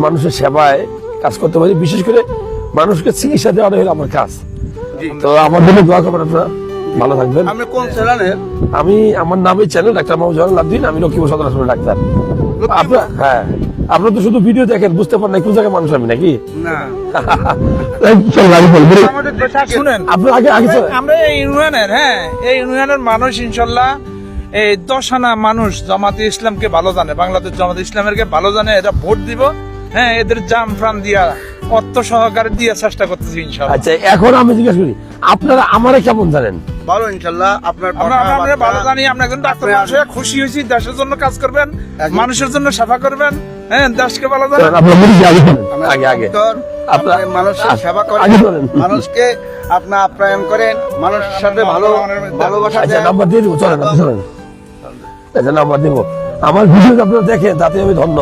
মানুষের সেবায় কাজ করতে পারি, বিশেষ করে মানুষকে চিকিৎসা দেওয়াটা হলো আমার কাজ। তো আমার জন্য দোয়া করবেন, আপনারা ভালো থাকবেন। আপনি কোন চ্যানেলের? আমি আমার নামে চ্যানেল ডাক্তার মোহাম্মদ জয়নুল আবদিন, আমি লক্ষ্মীপুর সদর হাসপাতাল ডাক্তার। আপনার হ্যাঁ, আপনারা তো শুধু ভিডিও দেখেন, বুঝতে পারেন না কোন জায়গায় মানুষ আমি নাকি। না শুনেন, আপনার আগে আগে আমরা এই ইউনিয়নের এই ইউনিয়নের মানুষ ইনশাল্লাহ এই 10 আনা মানুষ জামাতে ইসলামকে ভালো জানে, বাংলাদেশ জামাতে ইসলামের ভালো জানে, এরা ভোট দিব। এদের জান প্রাণ দিয়া অর্থ সহকারে দিয়ে চেষ্টা করতেছি ইনশাল্লাহ। আচ্ছা, এখন আমি জিজ্ঞাসা করি, আপনারা আমারে কেমন জানেন? ভালো ইনশাল্লাহ। আপনার আমরা ভালো জানি, আপনি একজন ডাক্তার মানুষ হয়ে খুশি হয়েছি। দেশের জন্য কাজ করবেন, মানুষের জন্য সেবা করবেন, দেশকে ভালো জানেন। আপনারা মুরগি আগে বলেন, আগে আগে আপনার মানুষের সেবা করেন, আগে বলেন। মানুষকে আপনার আপ্যায়ন করেন, মানুষের সাথে ভালোবাসা আচ্ছা, দেন। নাম্বার দিয়ে দিব, চলেন আপনি চলেন। আচ্ছা, নাম্বার দিব। আমার ভিডিও আপনারা দেখেন, তাতে আমি ধন্য।